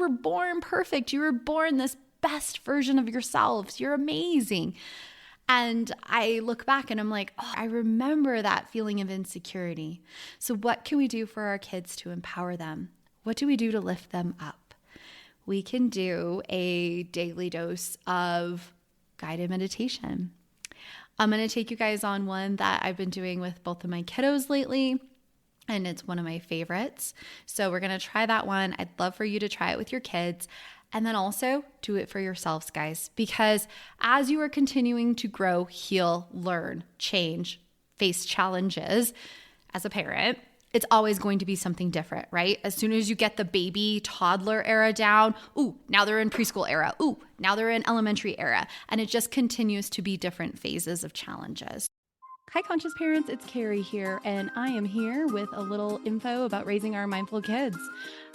were born perfect. You were born this best version of yourselves. You're amazing. And I look back and I'm like, oh, I remember that feeling of insecurity. So what can we do for our kids to empower them? What do we do to lift them up? We can do a daily dose of guided meditation. I'm going to take you guys on one that I've been doing with both of my kiddos lately, and it's one of my favorites. So we're going to try that one. I'd love for you to try it with your kids. And then also do it for yourselves, guys, because as you are continuing to grow, heal, learn, change, face challenges as a parent, it's always going to be something different, right? As soon as you get the baby toddler era down, ooh, now they're in preschool era. Ooh, now they're in elementary era. And it just continues to be different phases of challenges. Hi, conscious parents, it's Carrie here, and I am here with a little info about raising our mindful kids.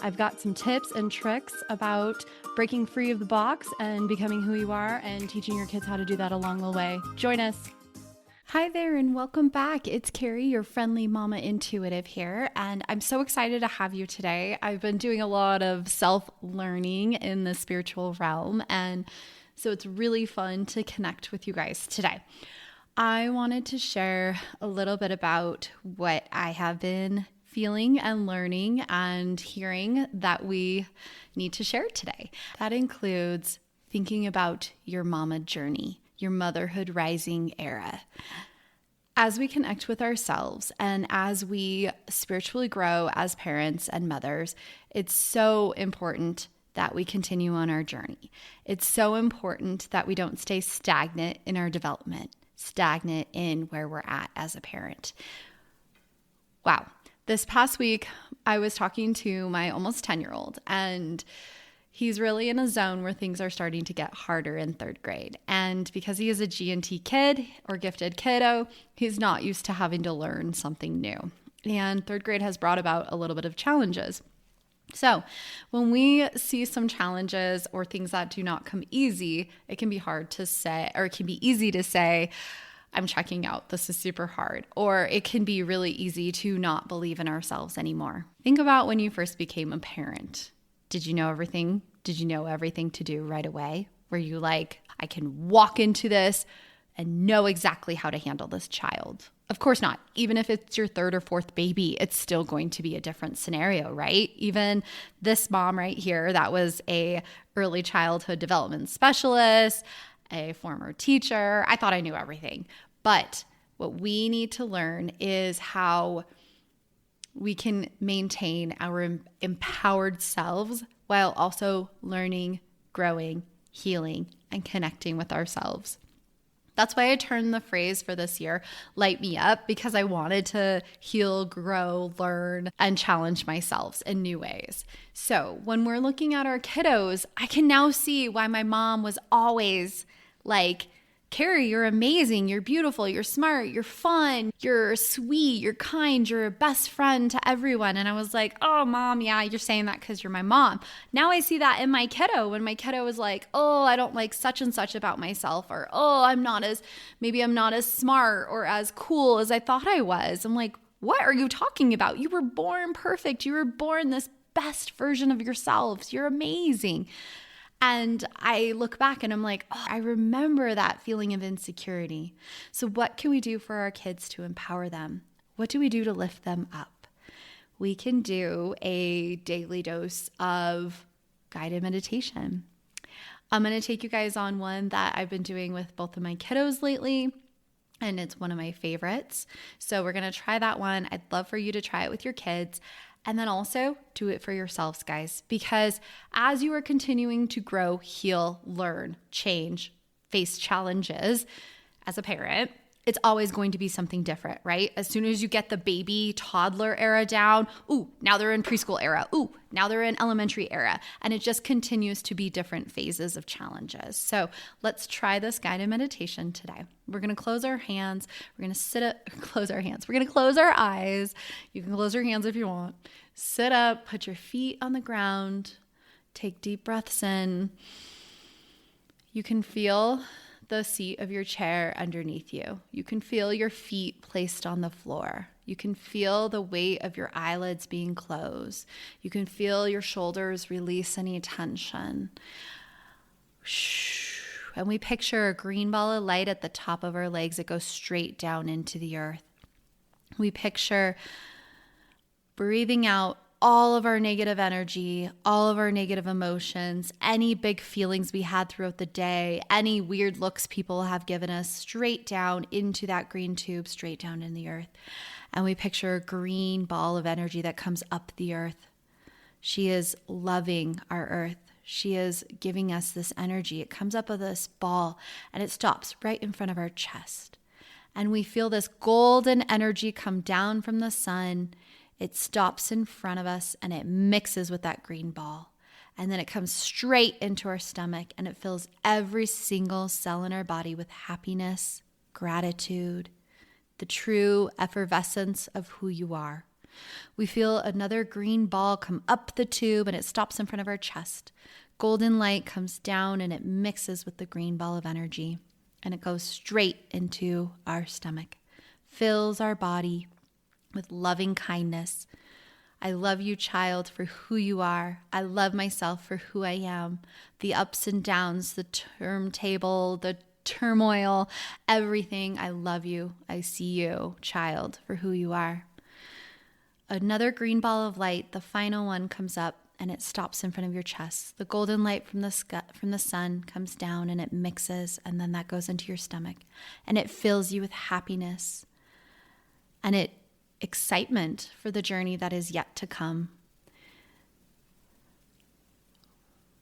I've got some tips and tricks about breaking free of the box and becoming who you are and teaching your kids how to do that along the way. Join us. Hi there and welcome back. It's Carrie, your friendly mama intuitive here, and I'm so excited to have you today. I've been doing a lot of self-learning in the spiritual realm, and so it's really fun to connect with you guys today. I wanted to share a little bit about what I have been feeling and learning and hearing that we need to share today. That includes thinking about your mama journey, your motherhood rising era. As we connect with ourselves and as we spiritually grow as parents and mothers, it's so important that we continue on our journey. It's so important that we don't stay stagnant in our development, stagnant in where we're at as a parent. Wow. This past week, I was talking to my almost 10-year-old, and he's really in a zone where things are starting to get harder in third grade. And because he is a G&T kid or gifted kiddo, he's not used to having to learn something new. And third grade has brought about a little bit of challenges. So when we see some challenges or things that do not come easy, it can be hard to say, or it can be easy to say, I'm checking out. This is super hard. Or it can be really easy to not believe in ourselves anymore. Think about when you first became a parent. Did you know everything? Did you know everything to do right away? Were you like, I can walk into this and know exactly how to handle this child? Of course not. Even if it's your third or fourth baby, it's still going to be a different scenario, right? Even this mom right here, that was a early childhood development specialist, a former teacher. I thought I knew everything. But what we need to learn is how we can maintain our empowered selves while also learning, growing, healing, and connecting with ourselves. That's why I turned the phrase for this year, light me up, because I wanted to heal, grow, learn, and challenge myself in new ways. So when we're looking at our kiddos, I can now see why my mom was always like, Carrie, you're amazing, you're beautiful, you're smart, you're fun, you're sweet, you're kind, you're a best friend to everyone. And I was like, oh, mom, yeah, you're saying that because you're my mom. Now I see that in my kiddo when my kiddo was like, oh, I don't like such and such about myself, or oh, maybe I'm not as smart or as cool as I thought I was. I'm like, what are you talking about? You were born perfect. You were born this best version of yourselves. You're amazing. And I look back and I'm like, oh, I remember that feeling of insecurity. So what can we do for our kids to empower them? What do we do to lift them up? We can do a daily dose of guided meditation. I'm going to take you guys on one that I've been doing with both of my kiddos lately, and it's one of my favorites. So we're going to try that one. I'd love for you to try it with your kids. And then also do it for yourselves, guys, because as you are continuing to grow, heal, learn, change, face challenges as a parent, it's always going to be something different, right? As soon as you get the baby toddler era down, ooh, now they're in preschool era. Ooh, now they're in elementary era. And it just continues to be different phases of challenges. So let's try this guided meditation today. We're going to close our hands. We're going to close our hands. We're going to close our eyes. You can close your hands if you want. Sit up, put your feet on the ground. Take deep breaths in. You can feel the seat of your chair underneath you. You can feel your feet placed on the floor. You can feel the weight of your eyelids being closed. You can feel your shoulders release any tension. And we picture a green ball of light at the top of our legs that goes straight down into the earth. We picture breathing out all of our negative energy, all of our negative emotions, any big feelings we had throughout the day, any weird looks people have given us, straight down into that green tube, straight down in the earth. And we picture a green ball of energy that comes up the earth. She is loving our earth. She is giving us this energy. It comes up with this ball and it stops right in front of our chest. And we feel this golden energy come down from the sun. It stops in front of us and it mixes with that green ball. And then it comes straight into our stomach and it fills every single cell in our body with happiness, gratitude, the true effervescence of who you are. We feel another green ball come up the tube and it stops in front of our chest. Golden light comes down and it mixes with the green ball of energy and it goes straight into our stomach, fills our body with loving kindness. I love you, child, for who you are. I love myself for who I am. The ups and downs, the turntable, the turmoil, everything. I love you. I see you, child, for who you are. Another green ball of light, the final one, comes up and it stops in front of your chest. The golden light from the sun comes down and it mixes, and then that goes into your stomach and it fills you with happiness and excitement for the journey that is yet to come.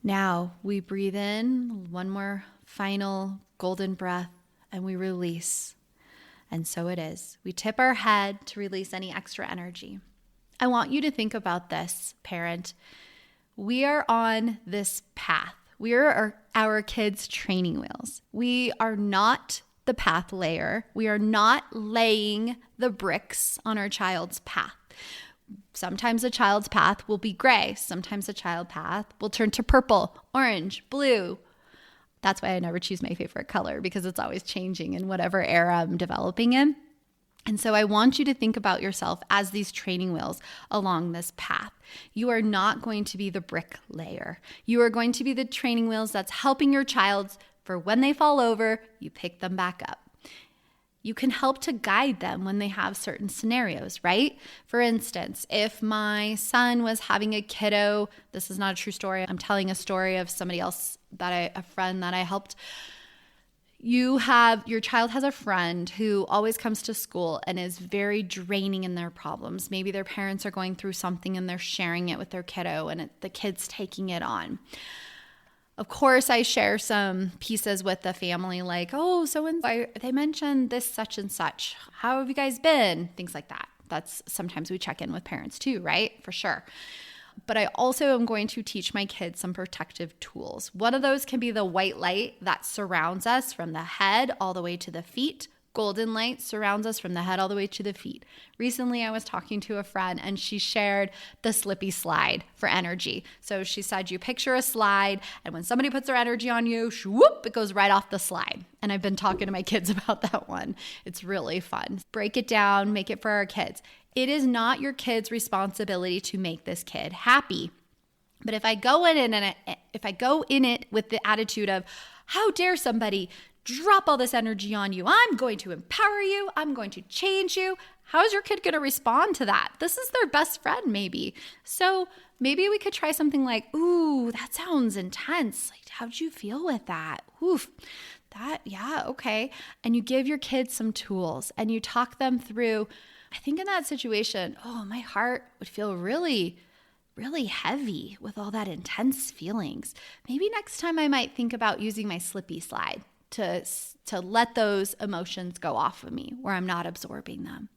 Now we breathe in one more final golden breath and we release. And so it is. We tip our head to release any extra energy. I want you to think about this, parent. We are on this path. We are our kids' training wheels. We are not the path layer. We are not laying the bricks on our child's path. Sometimes a child's path will be gray. Sometimes a child path will turn to purple, orange, blue. That's why I never choose my favorite color, because it's always changing in whatever era I'm developing in. And so I want you to think about yourself as these training wheels along this path. You are not going to be the brick layer. You are going to be the training wheels that's helping your child for when they fall over, you pick them back up. You can help to guide them when they have certain scenarios, right? For instance, if my son was having a kiddo, this is not a true story, I'm telling a story of somebody else, a friend that I helped. Your child has a friend who always comes to school and is very draining in their problems. Maybe their parents are going through something and they're sharing it with their kiddo and the kid's taking it on. Of course, I share some pieces with the family like, oh, they mentioned this such and such. How have you guys been? Things like that. That's sometimes we check in with parents too, right? For sure. But I also am going to teach my kids some protective tools. One of those can be the white light that surrounds us from the head all the way to the feet. Golden light surrounds us from the head all the way to the feet. Recently, I was talking to a friend and she shared the slippy slide for energy. So she said, you picture a slide and when somebody puts their energy on you, whoop, it goes right off the slide. And I've been talking to my kids about that one. It's really fun. Break it down, make it for our kids. It is not your kid's responsibility to make this kid happy. But if I go in it with the attitude of, how dare somebody drop all this energy on you? I'm going to empower you. I'm going to change you. How is your kid going to respond to that? This is their best friend, maybe. So maybe we could try something like, ooh, that sounds intense. Like, how'd you feel with that? Oof, yeah, okay. And you give your kids some tools and you talk them through. I think in that situation, my heart would feel really, really heavy with all that intense feelings. Maybe next time I might think about using my slippy slide to let those emotions go off of me where I'm not absorbing them.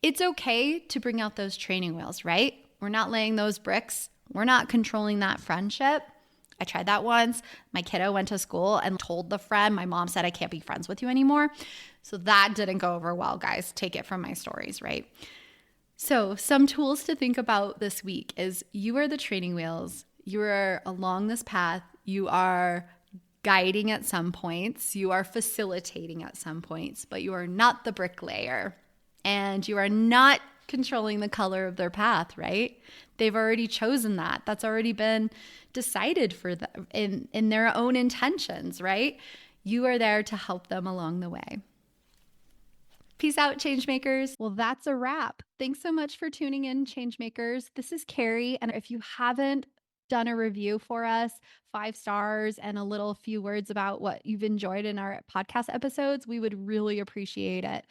It's okay to bring out those training wheels, right? We're not laying those bricks. We're not controlling that friendship. I tried that once. My kiddo went to school and told the friend, my mom said, I can't be friends with you anymore. So that didn't go over well, guys. Take it from my stories, right? So some tools to think about this week is you are the training wheels. You are along this path. You are guiding at some points. You are facilitating at some points, but you are not the bricklayer. and you are not controlling the color of their path, right? They've already chosen that. That's already been decided for them in their own intentions, right? You are there to help them along the way. Peace out, Changemakers. Well, that's a wrap. Thanks so much for tuning in, Changemakers. This is Carrie. And if you haven't done a review for us, 5 stars and a little few words about what you've enjoyed in our podcast episodes, we would really appreciate it.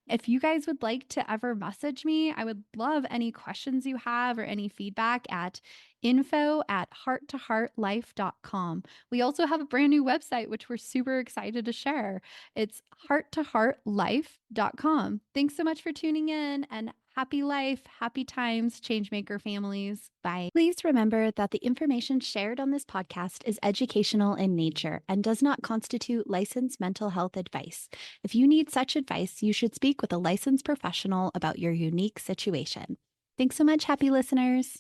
If you guys would like to ever message me, I would love any questions you have or any feedback at info@hearttoheartlife.com. We also have a brand new website, which we're super excited to share. It's hearttoheartlife.com. Thanks so much for tuning in, and happy life, happy times, Changemaker families. Bye. Please remember that the information shared on this podcast is educational in nature and does not constitute licensed mental health advice. If you need such advice, you should speak with a licensed professional about your unique situation. Thanks so much, happy listeners.